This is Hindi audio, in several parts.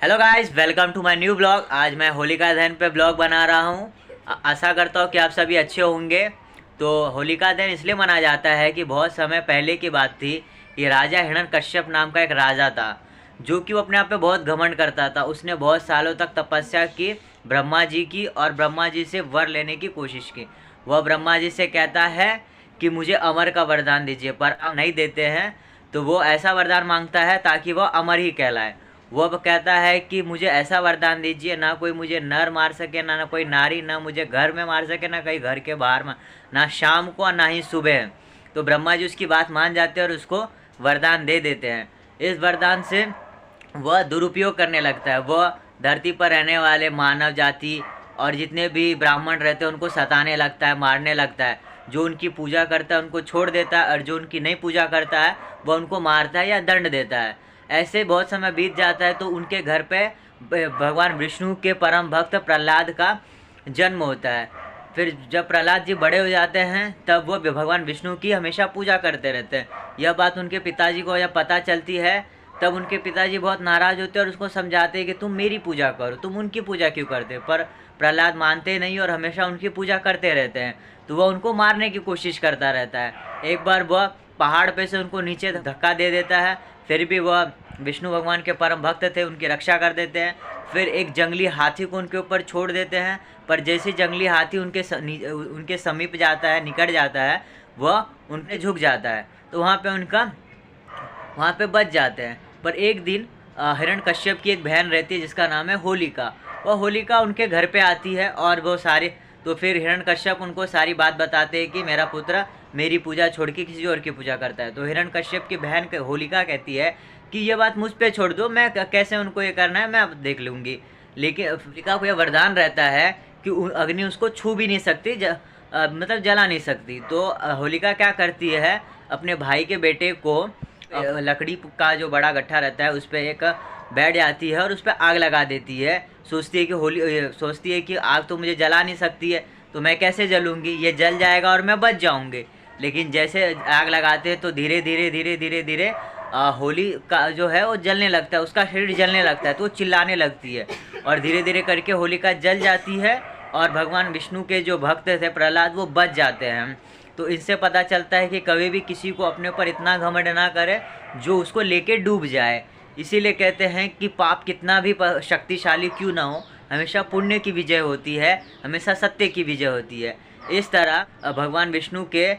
Hello guys, welcome to my new blog. आज मैं होलिका दहन पे ब्लॉग बना रहा हूँ। आशा करता हूँ कि आप सभी अच्छे होंगे। तो होलिका दहन इसलिए मनाया जाता है कि बहुत समय पहले की बात थी। ये राजा हिरण्यकश्यप नाम का एक राजा था, जो कि वो अपने आप पे बहुत घमंड करता था। उसने बहुत सालों तक तपस्या की ब्रह्मा जी की, और ब्रह्मा जी से वर लेने की कोशिश की। वह ब्रह्मा जी से कहता है कि मुझे अमर का वरदान दीजिए, पर आप नहीं देते हैं। तो वो ऐसा वरदान मांगता है ताकि वह अमर ही कहलाए। वो अब कहता है कि मुझे ऐसा वरदान दीजिए, ना कोई मुझे नर मार सके, ना कोई नारी, ना मुझे घर में मार सके, ना कहीं घर के बाहर ना शाम को और ना ही सुबह। तो ब्रह्मा जी उसकी बात मान जाते हैं और उसको वरदान दे देते हैं। इस वरदान से वह दुरुपयोग करने लगता है। वह धरती पर रहने वाले मानव जाति और जितने भी ब्राह्मण रहते हैं उनको सताने लगता है, मारने लगता है। जो उनकी पूजा करता है उनको छोड़ देता है, और जो उनकी नहीं पूजा करता है वह उनको मारता है या दंड देता है। ऐसे बहुत समय बीत जाता है तो उनके घर पे भगवान विष्णु के परम भक्त प्रहलाद का जन्म होता है। फिर जब प्रहलाद जी बड़े हो जाते हैं तब वो भगवान विष्णु की हमेशा पूजा करते रहते हैं। यह बात उनके पिताजी को जब पता चलती है तब उनके पिताजी बहुत नाराज़ होते हैं और उसको समझाते हैं कि तुम मेरी पूजा करो, तुम उनकी पूजा क्यों करते। पर प्रहलाद मानते नहीं और हमेशा उनकी पूजा करते रहते हैं। तो वह उनको मारने की कोशिश करता रहता है। एक बार वह पहाड़ पे से उनको नीचे धक्का दे देता है, फिर भी वह विष्णु भगवान के परम भक्त थे, उनकी रक्षा कर देते हैं। फिर एक जंगली हाथी को उनके ऊपर छोड़ देते हैं, पर जैसे जंगली हाथी उनके समीप जाता है, निकट जाता है, वह उनके झुक जाता है। तो वहाँ पे बच जाते हैं। पर एक दिन हिरण्यकश्यप की एक बहन रहती है जिसका नाम है होलिका। वह होलिका उनके घर पे आती है और वो सारे तो फिर हिरण्यकश्यप उनको सारी बात बताते हैं कि मेरा पुत्र मेरी पूजा छोड़ के किसी और की पूजा करता है। तो हिरण्यकश्यप की बहन होलिका कहती है कि ये बात मुझ पे छोड़ दो, मैं कैसे उनको ये करना है मैं अब देख लूँगी। लेकिन होलिका को यह वरदान रहता है कि अग्नि उसको छू भी नहीं सकती, मतलब जला नहीं सकती। तो होलिका क्या करती है, अपने भाई के बेटे को लकड़ी का जो बड़ा गट्ठा रहता है उस पर एक बैठ जाती है और उस पर आग लगा देती है। सोचती है कि आग तो मुझे जला नहीं सकती है, तो मैं कैसे जलूँगी, ये जल जाएगा और मैं बच जाऊँगी। लेकिन जैसे आग लगाते हैं तो धीरे धीरे धीरे धीरे धीरे होली का जो है वो जलने लगता है, उसका शरीर जलने लगता है। तो वो चिल्लाने लगती है और धीरे धीरे करके होलिका जल जाती है और भगवान विष्णु के जो भक्त थे प्रहलाद वो बच जाते हैं। तो इससे पता चलता है कि कभी भी किसी को अपने ऊपर इतना घमंड ना करे जो उसको लेके डूब जाए। इसीलिए कहते हैं कि पाप कितना भी शक्तिशाली क्यों ना हो, हमेशा पुण्य की विजय होती है, हमेशा सत्य की विजय होती है। इस तरह भगवान विष्णु के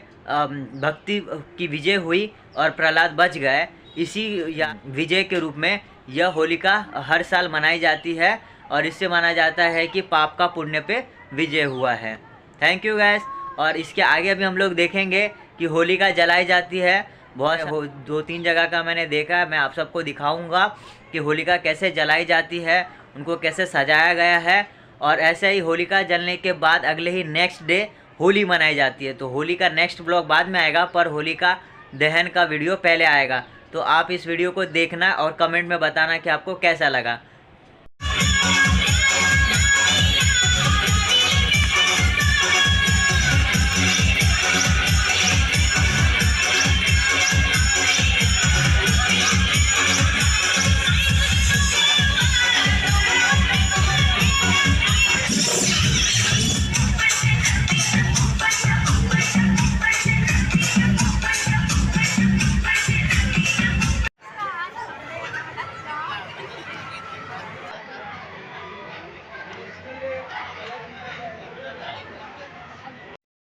भक्ति की विजय हुई और प्रहलाद बच गए। इसी विजय के रूप में यह होलिका हर साल मनाई जाती है और इससे माना जाता है कि पाप का पुण्य पे विजय हुआ है। Thank you gas. और इसके आगे अभी हम लोग देखेंगे कि होलिका जलाई जाती है। बहुत 2-3 जगह का मैंने देखा है, मैं आप सबको दिखाऊंगा कि होलिका कैसे जलाई जाती है, उनको कैसे सजाया गया है। और ऐसे ही होलिका जलने के बाद अगले ही नेक्स्ट डे होली मनाई जाती है। तो होली का नेक्स्ट ब्लॉग बाद में आएगा, पर होलिका दहन का वीडियो पहले आएगा। तो आप इस वीडियो को देखना और कमेंट में बताना कि आपको कैसा लगा।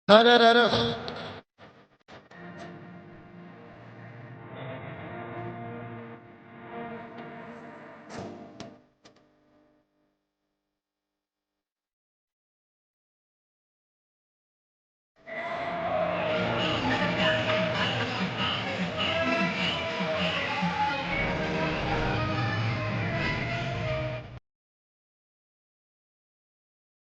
अरे